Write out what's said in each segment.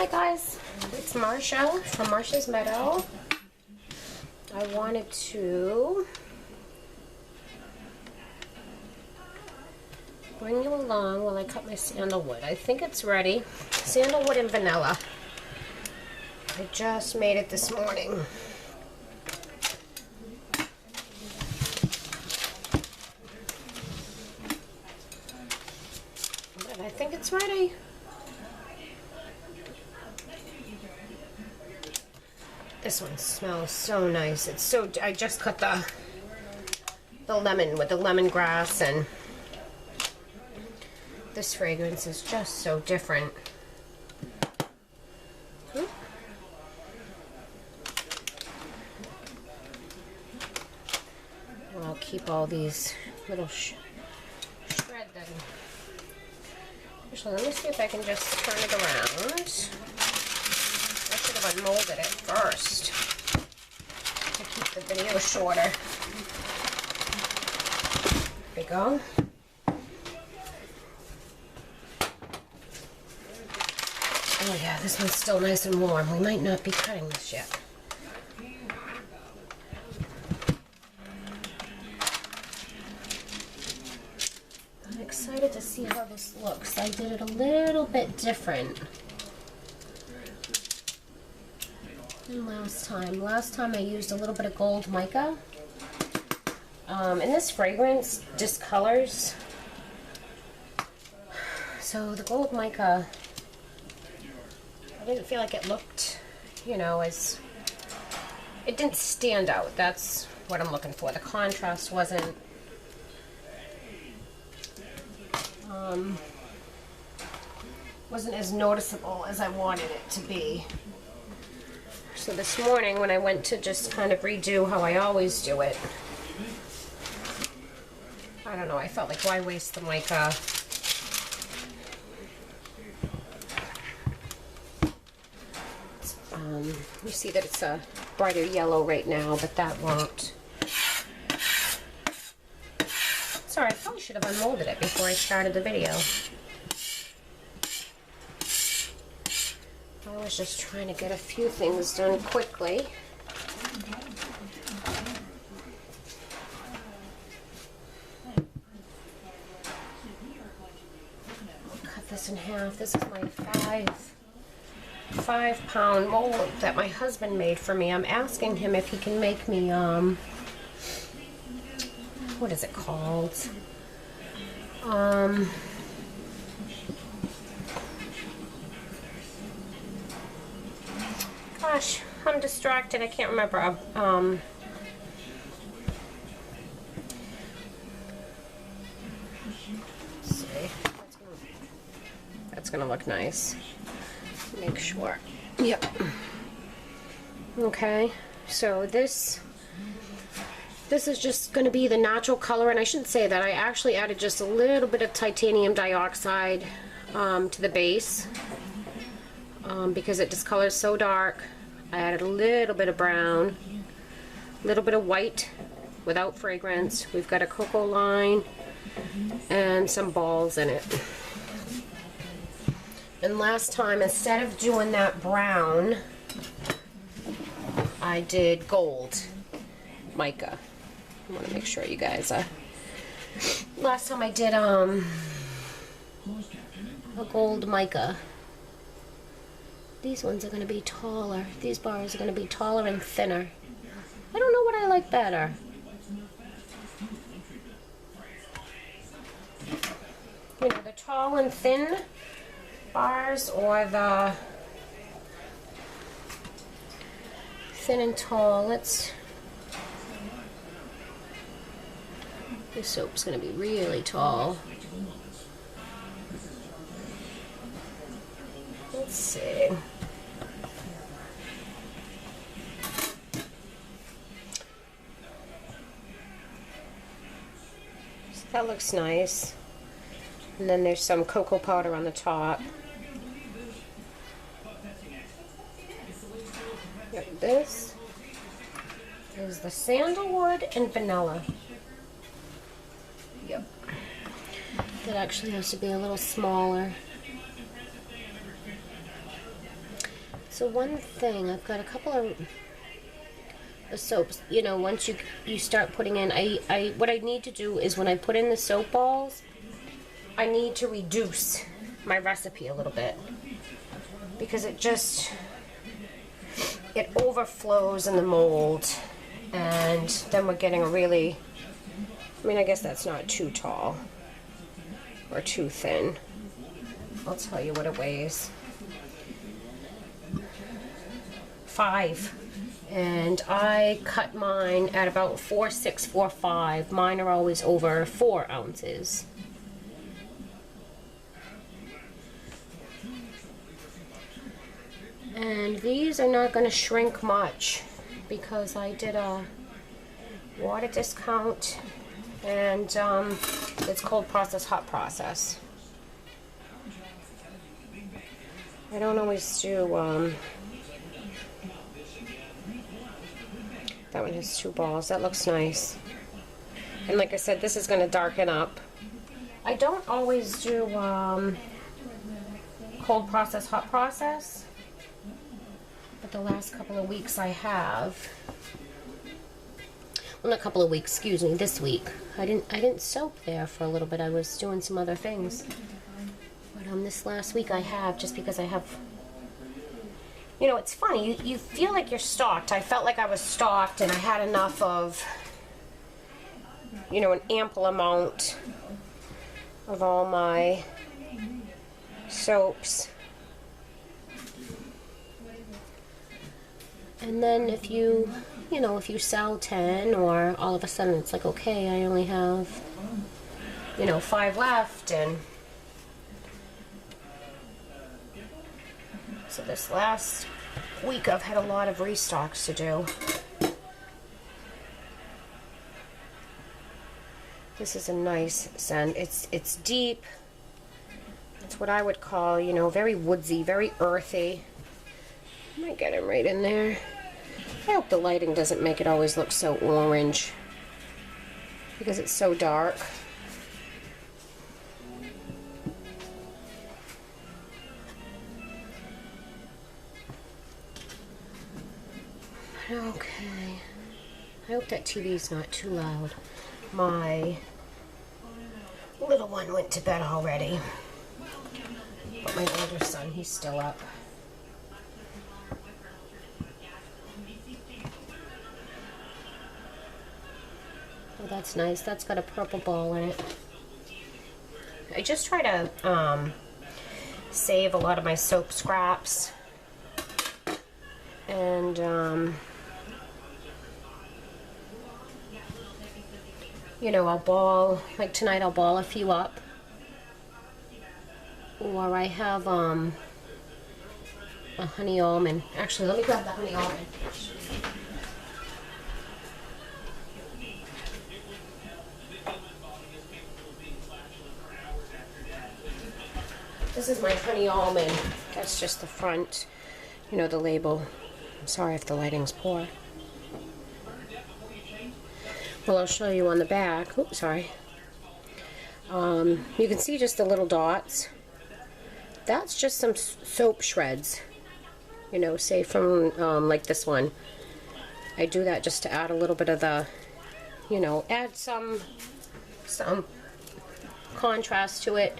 Hi guys, it's Marsha from Marsha's Meadow. I wanted to bring you along while I cut my sandalwood. I think it's ready. Sandalwood and vanilla. I just made it this morning. But I think it's ready. This one smells so nice. It's so, I just cut the lemon with the lemongrass, and this fragrance is just so different. And I'll keep all these little shred them. Actually, let me see if I can just turn it around. I should have unmolded it first to keep the video shorter. There we go. Oh yeah, this one's still nice and warm. We might not be cutting this yet. I'm excited to see how this looks. I did it a little bit different than last time. Last time I used a little bit of gold mica. And this fragrance discolors. So the gold mica, I didn't feel like it looked, you know, as, it didn't stand out. That's what I'm looking for. The contrast wasn't as noticeable as I wanted it to be. So this morning when I went to just kind of redo how I always do it, I don't know, I felt like, why waste the mica? You see that it's a brighter yellow right now, but that won't. Sorry, I probably should have unmolded it before I started the video. I was just trying to get a few things done quickly. Cut this in half. This is my 5-pound mold that my husband made for me. I'm asking him if he can make me, what is it called? Gosh, I'm distracted. I can't remember. Let's see. That's gonna look nice. Make sure. Yep. Okay. So this is just going to be the natural color, and I shouldn't say that. I actually added just a little bit of titanium dioxide to the base because it discolors so dark. I added a little bit of brown, a little bit of white without fragrance. We've got a cocoa line and some balls in it. And last time, instead of doing that brown, I did gold mica. I want to make sure you guys, last time I did a gold mica. These ones are going to be taller. These bars are going to be taller and thinner. I don't know what I like better. You know, the tall and thin bars, or the thin and tall. This soap's going to be really tall. Let's see. So that looks nice. And then there's some cocoa powder on the top. Yep, this is the sandalwood and vanilla. Yep. That actually has to be a little smaller. So one thing, I've got a couple of soaps, you know, once you start putting in, what I need to do is when I put in the soap balls, I need to reduce my recipe a little bit, because it overflows in the mold, and then we're getting a really, I mean, I guess that's not too tall or too thin. I'll tell you what it weighs. 5. And I cut mine at about 4.6, 4.5. Mine are always over 4 ounces. And these are not going to shrink much because I did a water discount, and it's cold process, hot process. I don't always do, that one has 2 balls. That looks nice. And like I said, this is going to darken up. I don't always do cold process, hot process, but the last couple of weeks I have. Well, not a couple of weeks, excuse me, this week. I didn't soap there for a little bit. I was doing some other things. But this last week I have, just because I have, you know, it's funny, you feel like you're stocked. I felt like I was stocked and I had enough of, you know, an ample amount of all my soaps. And then if you know, if you sell 10, or all of a sudden it's like, okay, I only have, you know, 5 left, and so this last week I've had a lot of restocks to do. This is a nice scent. It's deep. It's what I would call, you know, very woodsy, very earthy. I might get him right in there. I hope the lighting doesn't make it always look so orange, because it's so dark. Okay. I hope that TV's not too loud. My little one went to bed already, but my older son, he's still up. Oh, that's nice. That's got a purple ball in it. I just try to save a lot of my soap scraps, and you know, I'll ball, like tonight I'll ball a few up, or I have a honey almond. Actually, let me grab the honey almond. This is my honey almond. That's just the front, you know, the label. I'm sorry if the lighting's poor. Well, I'll show you on the back. Oops, sorry. You can see just the little dots. That's just some soap shreds. You know, say from like this one. I do that just to add a little bit of the, you know, add some contrast to it.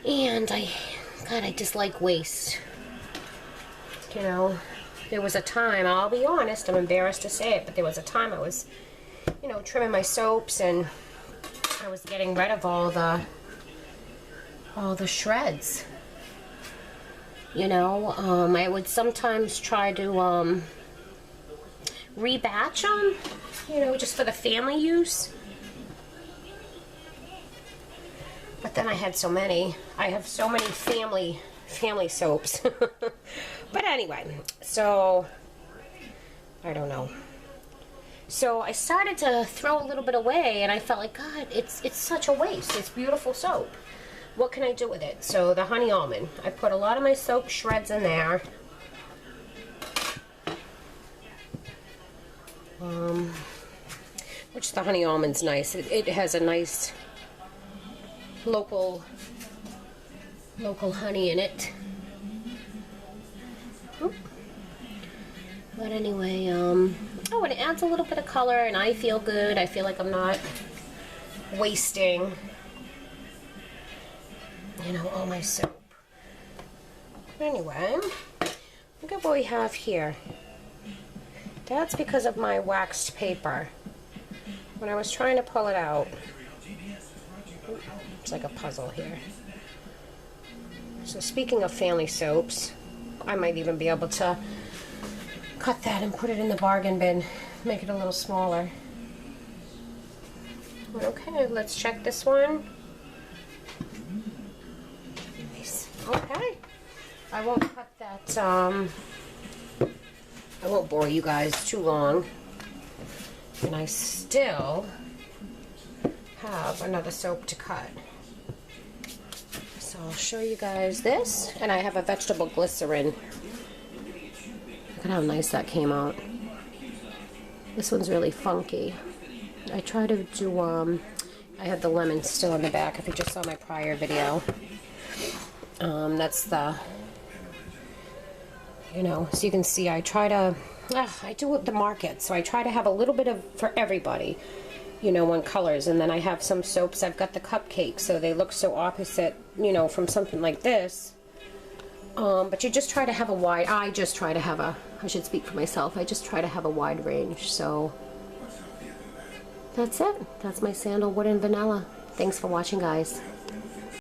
And God, I dislike waste. You know, there was a time, I'll be honest, I'm embarrassed to say it, but there was a time I was, you know, trimming my soaps, and I was getting rid of all the shreds. You know, I would sometimes try to rebatch them, you know, just for the family use. But then I had so many. I have so many family soaps. But anyway, so I don't know. So I started to throw a little bit away, and I felt like, God, it's such a waste. It's beautiful soap. What can I do with it? So the honey almond. I put a lot of my soap shreds in there. Which the honey almond's nice. It has a nice local honey in it. But anyway, oh, and it adds a little bit of color, and I feel good. I feel like I'm not wasting, you know, all my soap. Anyway, look at what we have here. That's because of my waxed paper. When I was trying to pull it out, it's like a puzzle here. So speaking of family soaps, I might even be able to cut that and put it in the bargain bin, make it a little smaller. Okay, let's check this one. Nice. Okay. I won't cut that, I won't bore you guys too long. And I still have another soap to cut. So I'll show you guys this, and I have a vegetable glycerin. Look at how nice that came out. This one's really funky. I try to do, I have the lemon still in the back if you just saw my prior video. That's the, you know, so you can see I try to, I do it the market, so I try to have a little bit of, for everybody, you know, on colors. And then I have some soaps, I've got the cupcakes, so they look so opposite, you know, from something like this. But you just try to have a wide, I just try to have a, I should speak for myself, I just try to have a wide range. So that's it. That's my sandalwood and vanilla. Thanks for watching, guys.